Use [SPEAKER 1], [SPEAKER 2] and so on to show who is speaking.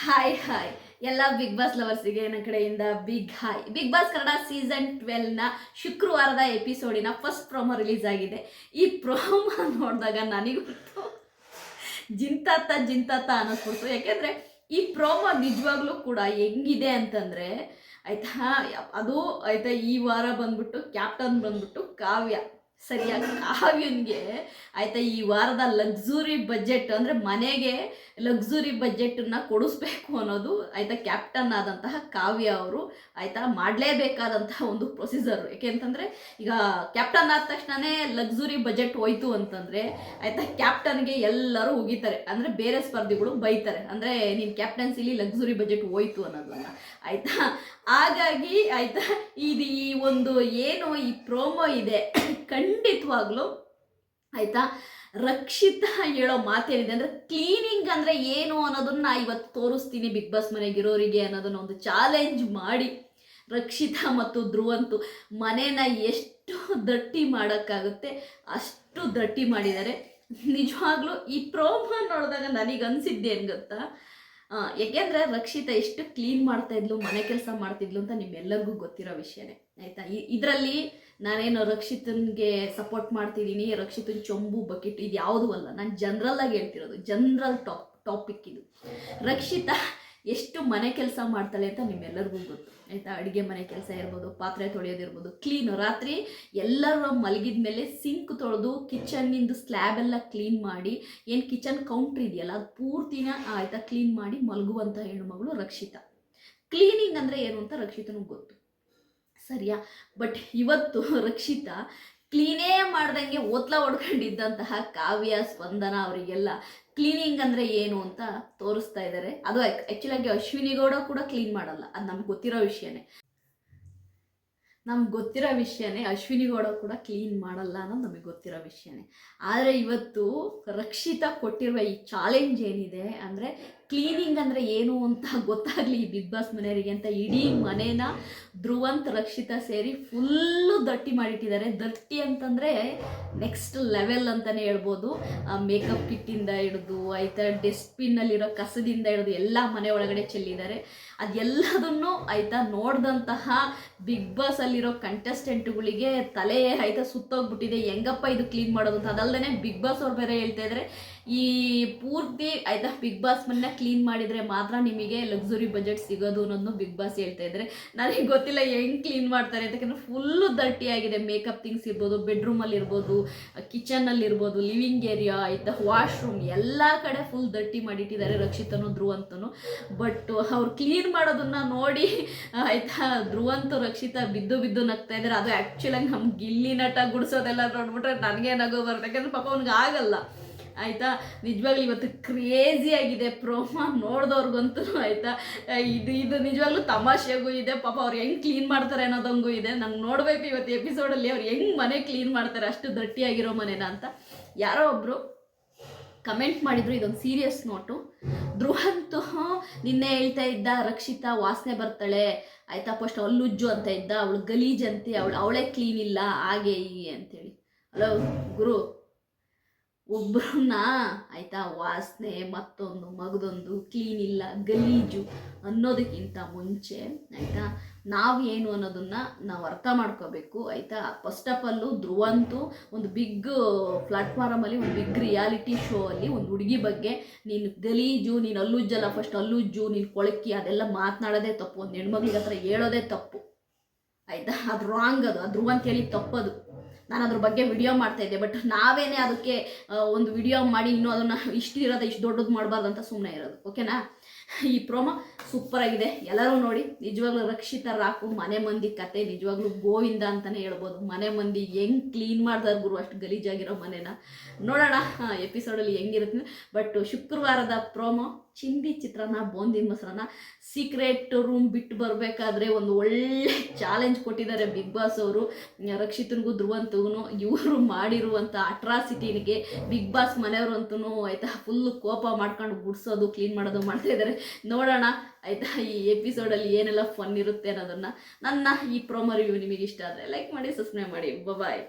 [SPEAKER 1] Hi ಎಲ್ಲ big boss ಲವರ್ಸಿಗೆ ನನ್ನ ಕಡೆಯಿಂದ big hi. Bigg Boss Kannada season 12ನ ಶುಕ್ರವಾರದ ಎಪಿಸೋಡಿನ ಫಸ್ಟ್ ಪ್ರೋಮೋ ರಿಲೀಸ್ ಆಗಿದೆ. ಈ ಪ್ರೋಮೋ ನೋಡಿದಾಗ ನನಗಂತೂ ಜಿಂತಾತ ಅನ್ನಿಸ್ಬಿಡ್ತು. ಯಾಕೆಂದರೆ ಈ ಪ್ರೋಮೋ ನಿಜವಾಗ್ಲೂ ಕೂಡ ಹೆಂಗಿದೆ ಅಂತಂದರೆ ಅದು ಈ ವಾರ ಬಂದ್ಬಿಟ್ಟು ಕ್ಯಾಪ್ಟನ್ ಬಂದ್ಬಿಟ್ಟು ಕಾವ್ಯ. ಸರಿಯಾಗಿ ಕಾವ್ಯನ್ಗೆ ಈ ವಾರದ ಲಕ್ಸುರಿ ಬಜೆಟ್ ಅಂದರೆ ಮನೆಗೆ ಲಕ್ಸುರಿ ಬಜೆಟನ್ನು ಕೊಡಿಸ್ಬೇಕು ಅನ್ನೋದು ಕ್ಯಾಪ್ಟನ್ ಆದಂತಹ ಕಾವ್ಯ ಅವರು ಮಾಡಲೇಬೇಕಾದಂತಹ ಒಂದು ಪ್ರೊಸೀಜರು. ಯಾಕೆಂತಂದರೆ ಈಗ ಕ್ಯಾಪ್ಟನ್ ಆದ ತಕ್ಷಣವೇ ಲಕ್ಸುರಿ ಬಜೆಟ್ ಹೋಯ್ತು ಅಂತಂದರೆ ಕ್ಯಾಪ್ಟನ್ಗೆ ಎಲ್ಲರೂ ಉಗಿತಾರೆ, ಅಂದರೆ ಬೇರೆ ಸ್ಪರ್ಧಿಗಳು ಬೈತಾರೆ, ಅಂದರೆ ನೀನು ಕ್ಯಾಪ್ಟನ್ಸಿಲಿ ಲಕ್ಸುರಿ ಬಜೆಟ್ ಹೋಯ್ತು ಅನ್ನೋದನ್ನು ಹಾಗಾಗಿ ಇದು ಈ ಒಂದು ಏನು ಈ ಪ್ರೋಮೋ ಇದೆ ಖಂಡಿತವಾಗ್ಲೂ ರಕ್ಷಿತಾ ಹೇಳೋ ಮಾತೇನಿದೆ ಅಂದರೆ ಕ್ಲೀನಿಂಗ್ ಅಂದರೆ ಏನು ಅನ್ನೋದನ್ನ ಇವತ್ತು ತೋರಿಸ್ತೀನಿ ಬಿಗ್ ಬಾಸ್ ಮನೆಗಿರೋರಿಗೆ ಅನ್ನೋದನ್ನ ಒಂದು ಚಾಲೆಂಜ್ ಮಾಡಿ ರಕ್ಷಿತಾ ಮತ್ತು ಧ್ರುವಂತು ಮನೇನ ಎಷ್ಟು ದಟ್ಟಿ ಮಾಡೋಕ್ಕಾಗುತ್ತೆ ಅಷ್ಟು ದಟ್ಟಿ ಮಾಡಿದ್ದಾರೆ. ನಿಜವಾಗ್ಲೂ ಈ ಪ್ರೋಮೋ ನೋಡಿದಾಗ ನನಗನ್ಸಿದ್ದೇನು ಗೊತ್ತಾ, ಯಾಕೆಂದರೆ ರಕ್ಷಿತಾ ಎಷ್ಟು ಕ್ಲೀನ್ ಮಾಡ್ತಾ ಇದ್ಲು, ಮನೆ ಕೆಲಸ ಮಾಡ್ತಿದ್ಲು ಅಂತ ನಿಮ್ಮೆಲ್ಲರಿಗೂ ಗೊತ್ತಿರೋ ವಿಷಯನೇ ಇದರಲ್ಲಿ ನಾನೇನು ರಕ್ಷಿತನ್ಗೆ ಸಪೋರ್ಟ್ ಮಾಡ್ತಿದ್ದೀನಿ, ರಕ್ಷಿತನ್ ಚೊಂಬು ಬಕೆಟ್ ಇದು ಯಾವುದೂ ಅಲ್ಲ, ನಾನು ಜನರಲ್ಲಾಗಿ ಹೇಳ್ತಿರೋದು, ಜನರಲ್ ಟಾಪಿಕ್ ಇದು. ರಕ್ಷಿತಾ ಎಷ್ಟು ಮನೆ ಕೆಲಸ ಮಾಡ್ತಾಳೆ ಅಂತ ನಿಮ್ಮೆಲ್ಲರಿಗೂ ಗೊತ್ತು ಅಡುಗೆ ಮನೆ ಕೆಲಸ ಇರ್ಬೋದು, ಪಾತ್ರೆ ತೊಳೆಯೋದಿರ್ಬೋದು, ಕ್ಲೀನು. ರಾತ್ರಿ ಎಲ್ಲರೂ ಮಲಗಿದ ಮೇಲೆ ಸಿಂಕ್ ತೊಳೆದು ಕಿಚನ್ನಿಂದು ಸ್ಲ್ಯಾಬ್ ಎಲ್ಲ ಕ್ಲೀನ್ ಮಾಡಿ ಏನು ಕಿಚನ್ ಕೌಂಟ್ರ್ ಇದೆಯಲ್ಲ ಅದು ಪೂರ್ತಿನ ಕ್ಲೀನ್ ಮಾಡಿ ಮಲಗುವಂಥ ಹೆಣ್ಣುಮಗಳು ರಕ್ಷಿತಾ. ಕ್ಲೀನಿಂಗ್ ಅಂದರೆ ಏನು ಅಂತ ರಕ್ಷಿತನಿಗೆ ಗೊತ್ತು, ಸರಿಯಾ? ಬಟ್ ಇವತ್ತು ರಕ್ಷಿತಾ ಕ್ಲೀನೇ ಮಾಡ್ದಂಗೆ ಓತ್ಲ ಹೊಡ್ಕೊಂಡಿದ್ದಂತಹ ಕಾವ್ಯ, ಸ್ಪಂದನ ಅವರಿಗೆಲ್ಲ ಕ್ಲೀನಿಂಗ್ ಅಂದರೆ ಏನು ಅಂತ ತೋರಿಸ್ತಾ ಇದ್ದಾರೆ. ಅದು ಆ್ಯಕ್ಚುಲಾಗಿ ಅಶ್ವಿನಿ ಗೌಡ ಕೂಡ ಕ್ಲೀನ್ ಮಾಡಲ್ಲ, ಅದು ನಮ್ಗೆ ಗೊತ್ತಿರೋ ವಿಷಯನೇ. ಅಶ್ವಿನಿ ಗೌಡ ಕೂಡ ಕ್ಲೀನ್ ಮಾಡಲ್ಲ ಅನ್ನೋದು ನಮಗೆ ಗೊತ್ತಿರೋ ವಿಷಯನೇ. ಆದರೆ ಇವತ್ತು ರಕ್ಷಿತಾ ಕೊಟ್ಟಿರುವ ಈ ಚಾಲೆಂಜ್ ಏನಿದೆ ಅಂದರೆ ಕ್ಲೀನಿಂಗ್ ಅಂದರೆ ಏನು ಅಂತ ಗೊತ್ತಾಗಲಿ ಈ ಬಿಗ್ ಬಾಸ್ ಮನೆಯವರಿಗೆ ಅಂತ ಇಡೀ ಮನೇನ ಧ್ರುವಂತ್ ರಕ್ಷಿತಾ ಸೇರಿ ಫುಲ್ಲು ದಟ್ಟಿ ಮಾಡಿಟ್ಟಿದ್ದಾರೆ. ದಟ್ಟಿ ಅಂತಂದರೆ ನೆಕ್ಸ್ಟ್ ಲೆವೆಲ್ ಅಂತಲೇ ಹೇಳ್ಬೋದು. ಮೇಕಪ್ ಕಿಟ್ಟಿಂದ ಹಿಡಿದು ಡಸ್ಟ್ಬಿನ್ನಲ್ಲಿರೋ ಕಸದಿಂದ ಹಿಡಿದು ಎಲ್ಲ ಮನೆ ಒಳಗಡೆ ಚೆಲ್ಲಿದ್ದಾರೆ. ಅದೆಲ್ಲದನ್ನು ನೋಡಿದಂತಹ ಬಿಗ್ ಬಾಸಲ್ಲಿರೋ ಕಂಟೆಸ್ಟೆಂಟ್ಗಳಿಗೆ ತಲೆ ಸುತ್ತೋಗ್ಬಿಟ್ಟಿದೆ, ಹೆಂಗಪ್ಪ ಇದು ಕ್ಲೀನ್ ಮಾಡೋದು ಅಂತ. ಅದಲ್ಲದೆ ಬಿಗ್ ಬಾಸ್ ಅವ್ರು ಬೇರೆ ಹೇಳ್ತಾ ಇದ್ದಾರೆ, ಈ ಪೂರ್ತಿ ಬಿಗ್ ಬಾಸ್ ಮನೆ ಕ್ಲೀನ್ ಮಾಡಿದರೆ ಮಾತ್ರ ನಿಮಗೆ ಲಕ್ಸುರಿ ಬಜೆಟ್ ಸಿಗೋದು ಅನ್ನೋದನ್ನು ಬಿಗ್ ಬಾಸ್ ಹೇಳ್ತಾ ಇದ್ದಾರೆ. ನನಗೆ ಗೊತ್ತಿಲ್ಲ ಹೆಂಗೆ ಕ್ಲೀನ್ ಮಾಡ್ತಾರೆ ಅಂತ, ಯಾಕಂದರೆ ಫುಲ್ಲು ದಟ್ಟಿ ಆಗಿದೆ. ಮೇಕಪ್ ಥಿಂಗ್ಸ್ ಇರ್ಬೋದು, ಬೆಡ್ರೂಮಲ್ಲಿ ಇರ್ಬೋದು, ಕಿಚನಲ್ಲಿ ಇರ್ಬೋದು, ಲಿವಿಂಗ್ ಏರಿಯಾ ವಾಶ್ರೂಮ್ ಎಲ್ಲ ಕಡೆ ಫುಲ್ ದಟ್ಟಿ ಮಾಡಿಟ್ಟಿದ್ದಾರೆ ರಕ್ಷಿತನು ಧ್ರುವಂತನು. ಬಟ್ ಅವ್ರು ಕ್ಲೀನ್ ಮಾಡೋದನ್ನ ನೋಡಿ ಧ್ರುವಂತು ರಕ್ಷಿತಾ ಬಿದ್ದು ನಗ್ತಾ ಇದ್ದಾರೆ. ಅದು ಆ್ಯಕ್ಚುಲಾಗಿ ನಮ್ಮ ಗಿಲ್ಲಿ ನಟ ಗುಡಿಸೋದೆಲ್ಲ ನೋಡ್ಬಿಟ್ರೆ ನನಗೆ ನಗು ಬರುತ್ತೆ, ಯಾಕಂದರೆ ಪಾಪ ಅವ್ನಿಗೆ ಆಗಲ್ಲ ನಿಜವಾಗ್ಲೂ ಇವತ್ತು ಕ್ರೇಜಿ ಆಗಿದೆ ಪ್ರೋಮೋ ನೋಡಿದವ್ರಿಗಂತೂ ಇದು ನಿಜವಾಗ್ಲೂ ತಮಾಷೆಗೂ ಇದೆ. ಪಾಪ ಅವ್ರು ಹೆಂಗೆ ಕ್ಲೀನ್ ಮಾಡ್ತಾರೆ ಅನ್ನೋದಂಗೂ ಇದೆ. ನಂಗೆ ನೋಡಬೇಕು ಇವತ್ತು ಎಪಿಸೋಡಲ್ಲಿ ಅವ್ರು ಹೆಂಗೆ ಮನೆ ಕ್ಲೀನ್ ಮಾಡ್ತಾರೆ ಅಷ್ಟು ದಟ್ಟಿಯಾಗಿರೋ ಮನೇನ ಅಂತ. ಯಾರೋ ಒಬ್ಬರು ಕಮೆಂಟ್ ಮಾಡಿದ್ರು, ಇದೊಂದು ಸೀರಿಯಸ್ ನೋಟು. ಧ್ರುವಂತು ನಿನ್ನೆ ಹೇಳ್ತಾ ಇದ್ದ ರಕ್ಷಿತಾ ವಾಸನೆ ಬರ್ತಾಳೆ ಫಸ್ಟ್ ಅಲ್ಲುಜ್ಜು ಅಂತ ಇದ್ದ, ಅವಳು ಗಲೀಜಂತೆ, ಅವಳೇ ಕ್ಲೀನ್ ಇಲ್ಲ ಹಾಗೆ ಹೀಗೆ ಅಂತೇಳಿ. ಹಲೋ ಗುರು, ಒಬ್ಬರನ್ನ ವಾಸನೆ ಮತ್ತೊಂದು ಮಗದೊಂದು ಕ್ಲೀನ್ ಇಲ್ಲ ಗಲೀಜು ಅನ್ನೋದಕ್ಕಿಂತ ಮುಂಚೆ ನಾವು ಏನು ಅನ್ನೋದನ್ನು ನಾವು ಅರ್ಥ ಮಾಡ್ಕೋಬೇಕು ಫಸ್ಟ್ ಆಫ್ ಆಲು ಧ್ರುವಂತು ಒಂದು ಬಿಗ್ ಪ್ಲಾಟ್ಫಾರ್ಮಲ್ಲಿ ಒಂದು ಬಿಗ್ ರಿಯಾಲಿಟಿ ಶೋ ಅಲ್ಲಿ ಒಂದು ಹುಡುಗಿ ಬಗ್ಗೆ ನೀನು ಗಲೀಜು, ನೀನು ಅಲ್ಲುಜ್ಜಲ್ಲ, ಫಸ್ಟ್ ಅಲ್ಲುಜ್ಜು, ನೀನು ಕೊಳಕಿ ಅದೆಲ್ಲ ಮಾತನಾಡೋದೇ ತಪ್ಪು, ಒಂದು ಹೆಣ್ಮಕ್ಳಿಗೆ ಹತ್ರ ಹೇಳೋದೇ ತಪ್ಪು ಅದು ರಾಂಗ್. ಅದು ಧ್ರುವಂತ ಹೇಳಿ ತಪ್ಪದು. ನಾನು ಅದ್ರ ಬಗ್ಗೆ ವಿಡಿಯೋ ಮಾಡ್ತಾಯಿದ್ದೆ, ಬಟ್ ನಾವೇನೇ ಅದಕ್ಕೆ ಒಂದು ವಿಡಿಯೋ ಮಾಡಿ ಇನ್ನೂ ಅದನ್ನು ಇಷ್ಟು ದೊಡ್ಡದು ಮಾಡಬಾರ್ದು ಅಂತ ಸುಮ್ಮನೆ ಇರೋದು. ಓಕೆನಾ? ಈ ಪ್ರೋಮೋ ಸೂಪರಾಗಿದೆ, ಎಲ್ಲರೂ ನೋಡಿ. ನಿಜವಾಗ್ಲೂ ರಕ್ಷಿತಾ ರಾಕು ಮನೆ ಮಂದಿ ಕತೆ ನಿಜವಾಗ್ಲೂ ಗೋವಿಂದ ಅಂತಲೇ ಹೇಳ್ಬೋದು. ಮನೆ ಮಂದಿ ಹೆಂಗೆ ಕ್ಲೀನ್ ಮಾಡ್ತಾರೆ ಗುರು ಅಷ್ಟು ಗಲೀಜಾಗಿರೋ ಮನೇನ. ನೋಡೋಣ ಎಪಿಸೋಡಲ್ಲಿ ಹೆಂಗಿರುತ್ತೆ. ಬಟ್ ಶುಕ್ರವಾರದ ಪ್ರೋಮೋ ಚಿಂದಿ ಚಿತ್ರಾನ್ನ, ಬೂಂದಿ ಮೊಸರನ್ನ, ಸೀಕ್ರೆಟ್ ರೂಮ್ ಬಿಟ್ಟು ಬರಬೇಕಾದ್ರೆ ಒಂದು ಒಳ್ಳೆ ಚಾಲೆಂಜ್ ಕೊಟ್ಟಿದ್ದಾರೆ ಬಿಗ್ ಬಾಸ್ ಅವರು ರಕ್ಷಿತನಿಗೂ ಧ್ರುವಂತಗೂ. ಇವರು ಮಾಡಿರುವಂಥ ಅಟ್ರಾಸಿಟಿಗೆ ಬಿಗ್ ಬಾಸ್ ಮನೆಯವರು ಅಂತೂ ಫುಲ್ಲು ಕೋಪ ಮಾಡ್ಕೊಂಡು ಗುಡಿಸೋದು ಕ್ಲೀನ್ ಮಾಡೋದು ಮಾಡ್ತಾ ಇದ್ದಾರೆ. ನೋಡೋಣ ಈ ಎಪಿಸೋಡಲ್ಲಿ ಏನೆಲ್ಲ ಫನ್ ಇರುತ್ತೆ ಅನ್ನೋದನ್ನು. ನನ್ನ ಈ ಪ್ರೋಮೋ ರಿವ್ಯೂ ನಿಮಗೆ ಇಷ್ಟ ಆದರೆ ಲೈಕ್ ಮಾಡಿ, ಸಬ್ಸ್ಕ್ರೈಬ್ ಮಾಡಿ. ಬಾಯ್.